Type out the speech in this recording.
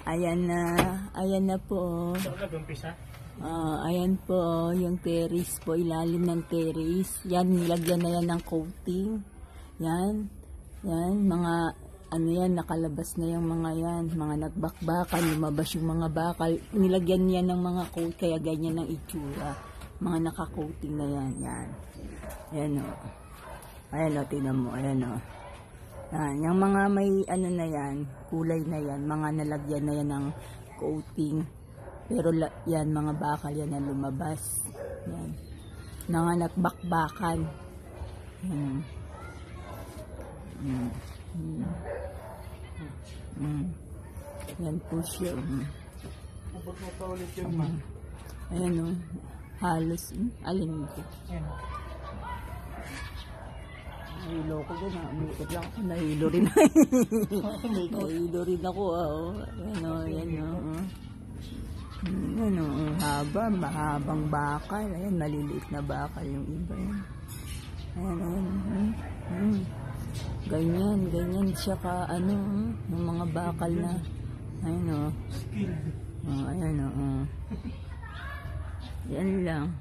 Ayan na po. Ayan po, yung terrace po, ilalim ng terrace. Yan, nilagyan na yan ng coating. Yan, mga, ano yan, nakalabas na yung mga yan, mga nagbakbakan, lumabas yung mga bakal. Nilagyan yan ng mga coat, kaya ganyan ang itsura. Mga naka-coating na yan, yan. Ayan o. Ayan o, tinan mo, ayan o. Yan, yung mga may, ano na yan, kulay na yan, mga nalagyan na yan ng coating. Pero yan, mga bakal yan na lumabas. Yan. Mga nagbakbakan. Yan po siya. Ayan o. Halos. Alin ko. Nahilo ko doon. Umikot lang ako. Nahilo rin. Nahilo rin ako. Ayan o. Ayan o. Ano, mahabang bakal. Ayan, maliliit na bakal yung iba. Ayan. Ganyan siya ka, yung mga bakal na, ayan o. Ayan o. Yan lang.